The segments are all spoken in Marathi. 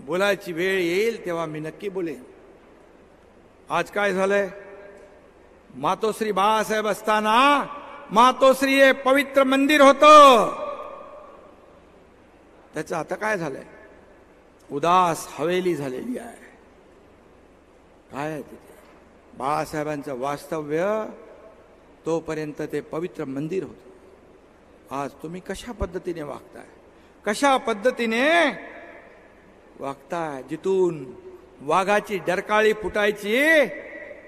बोलायची वेळ येईल तेव्हा मी नक्की बोलेन. आज काय झालंय? मातोश्री बाळासाहेब असताना मातोश्री हे पवित्र मंदिर होतं, त्याचं आता काय झालंय? उदास हवेली झालेली आहे. काय आहे तिथे? बाळासाहेबांचं वास्तव्य तोपर्यंत ते पवित्र मंदिर होतं. आज तुम्ही कशा पद्धतीने वागताय, कशा पद्धतीने वागताय? जिथून वाघाची डरकाळी फुटायची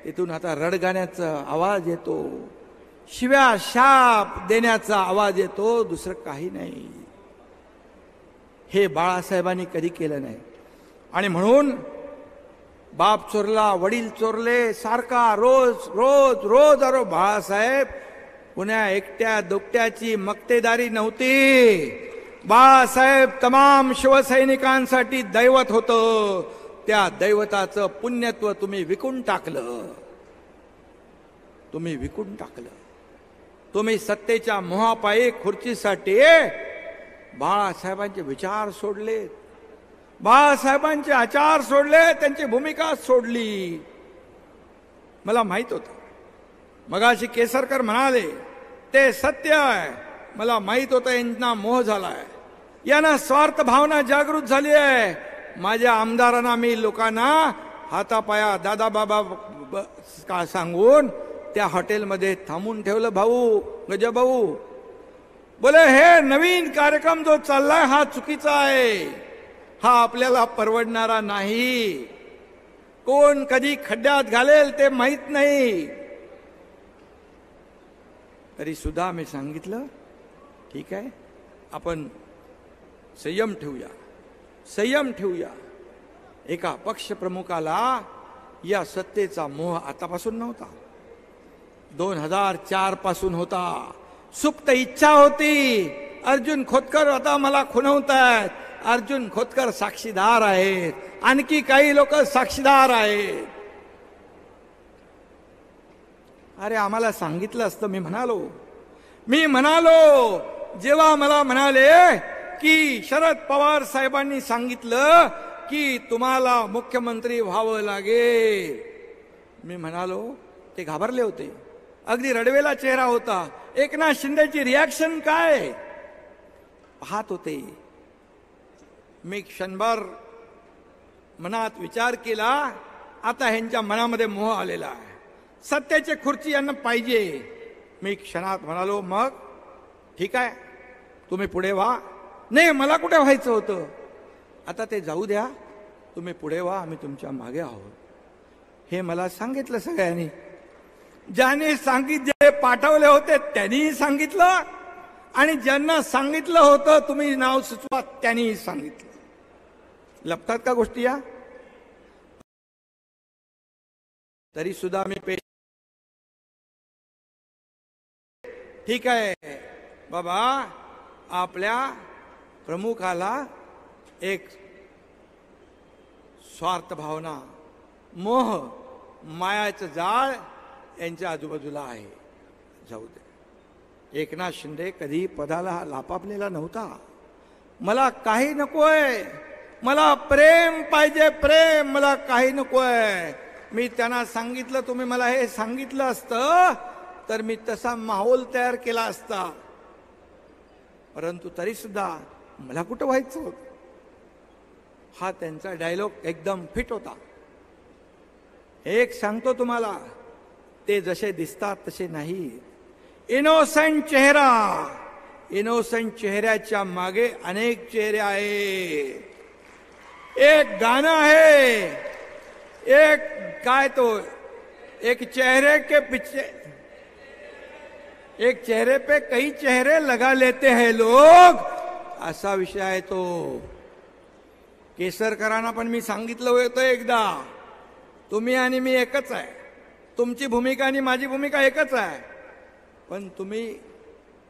तिथून आता रडगाण्याचा आवाज येतो, शिव्या शाप देण्याचा आवाज येतो, दुसरं काही नाही. हे बाळासाहेबांनी कधी केलं नाही. आणि म्हणून बाप चोरला, वडील चोरले, सारखा रोज रोज रोज. अरे बाळासाहेब पुण्या एकट्या दुकट्याची मक्तेदारी नव्हती. बाळासाहेब तमाम शिवसैनिकांसाठी दैवत होतं. त्या दैवताचं पुण्यत्व तुम्ही विकून टाकलं. तुम्ही विकून टाकलं. तुम्ही सत्तेच्या मोहापायी खुर्चीसाठी बाळासाहेबांचे विचार सोडले, बाळासाहेबांचे आचार सोडले, त्यांची भूमिका सोडली. मला माहित होतं. मगाशी केसरकर म्हणाले ते सत्य आहे. मला माहित होतं यांना मोह झालाय, यांना स्वार्थ भावना जागृत झाली आहे. माझ्या आमदारांना मी लोकांना हातापाया दादा बाबा का सांगून त्या हॉटेलमध्ये थांबून ठेवलं. भाऊ गजा भाऊ बोले हे नवीन कार्यक्रम जो चाललाय हा चुकीचा आहे, हा आपल्याला परवडणारा नाही. कोण कधी खड्ड्यात घालेल ते माहित नाही. तरी सुद्धा मी सांगितलं ठीक आहे, आपण संयम ठेवूया, संयम ठेवूया. एका पक्षप्रमुखाला या सत्तेचा मोह आतापासून नव्हता, 2004 पासून होता. सुप्त इच्छा होती. अर्जुन खोतकर आता मला खुणवतायत. अर्जुन खोतकर साक्षीदार आहेत, आणखी काही लोक साक्षीदार आहेत. अरे आम्हाला सांगितलं असतं. मी म्हणालो जेव्हा मला म्हणाले की शरद पवार साहेबांनी सांगितलं की तुम्हाला मुख्यमंत्री व्हावं लागेल, मी म्हणालो ते घाबरले होते. अगदी रडवेला चेहरा होता. एकनाथ शिंदेची रिॲक्शन काय पाहत होते. मी क्षणभर मनात विचार केला, आता ह्यांच्या मनामध्ये मोह आलेला आहे, सत्याची खुर्ची यांना पाहिजे. मी क्षणात म्हणालो मग ठीक आहे तुम्ही पुढे व्हा. नाही मला कुठे व्हायचं होतं, आता ते जाऊ द्या, तुम्ही पुढे व्हा, आम्ही तुमच्या मागे आहोत. हे मला सांगितलं सगळ्यांनी. ज्याने जे पाठवले होते त्यांनीही सांगितलं, आणि ज्यांना सांगितलं होतं तुम्ही नाव सुचवा त्यांनीही सांगितलं. लपतात का गोष्टी या? तरी सुद्धा मी ठीक आहे बाबा, आपल्या प्रमुखाला एक स्वार्थ भावना, मोह, मायाचं जाळ यांच्या आजूबाजूला आहे, जाऊ दे. एकनाथ शिंदे कधी पदाला लापापलेला नव्हता. मला काही नकोय, मला प्रेम पाहिजे, प्रेम, मला काही नकोय. मी त्यांना सांगितलं, तुम्ही मला हे सांगितलं असतं तर मी तसा माहोल तयार केला असता. परंतु तरी सुद्धा मला कुठं व्हायचं होतं. हा त्यांचा डायलॉग एकदम फिट होता. एक सांगतो तुम्हाला, ते जसे दिसतात तसे नाही. इनोसेंट चेहरा, इनोसेंट चेहऱ्याच्या मागे अनेक चेहरे आहेत. एक गाणं आहे, एक काय तो, एक चेहरे के पीछे, एक चेहरे पे कई चेहरे लगा लेते हैं लोग, असा विषय आहे तो. केसरकरांना पण मी सांगितलं होतं एकदा, तुम्ही आणि मी एकच आहे, तुमची भूमिका आणि माझी भूमिका एकच आहे, पण तुम्ही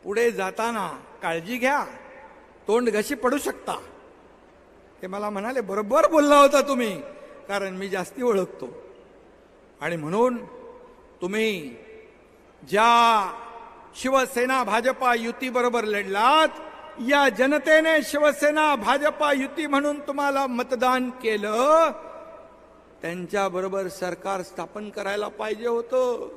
पुढे जाताना काळजी घ्या, तोंड घशी पडू शकता. ते मला म्हणाले बरोबर बोलला होता तुम्ही, कारण मी जास्ती ओळखतो. आणि म्हणून तुम्ही ज्या शिवसेना भाजपा युती बरोबर लढलात, या जनतेने शिवसेना भाजपा युती म्हणून तुम्हाला मतदान केलं, त्यांच्याबरोबर सरकार स्थापन करायला पाहिजे होतं.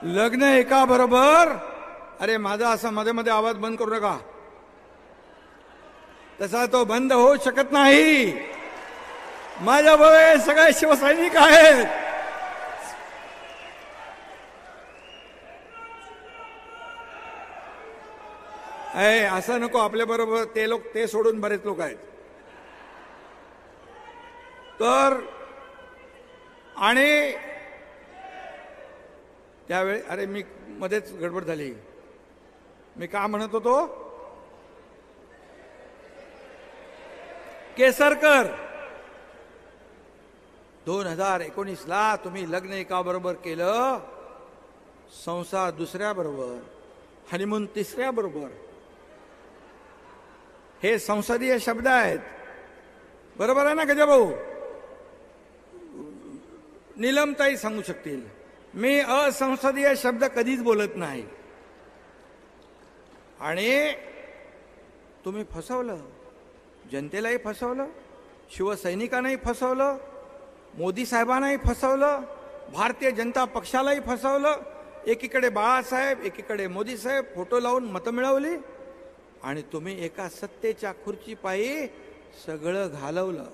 लग्न एका बरोबर, अरे माझा असा मध्ये मध्ये आवाज बंद करू नका, तसा तो बंद होऊ शकत नाही. माझ्याबरोबर सगळे शिवसैनिक आहेत. असं नको, आपल्या बरोबर ते लोक, ते सोडून बरेच लोक आहेत. तर आणि त्यावेळी अरे मी मध्येच गडबड झाली. मी का म्हणत होतो, केसरकर 2019ला तुम्ही लग्न एका बरोबर केलं, संसार दुसऱ्या बरोबर, हनीमून तिसऱ्या बरोबर. हे संसदीय शब्द आहेत, बरोबर आहे ना गजाभाऊ? नीलमताई सांगू शकतील. मी असंसदीय शब्द कधीच बोलत नाही. आणि तुम्ही फसवलं, जनतेलाही फसवलं, शिवसैनिकांनाही फसवलं, मोदी साहेबांनाही फसवलं, भारतीय जनता पक्षालाही फसवलं. एकीकडे बाळासाहेब, एकीकडे मोदी साहेब फोटो लावून मतं मिळवली, आणि तुम्ही एका सत्तेच्या खुर्चीपायी सगळं घालवलं.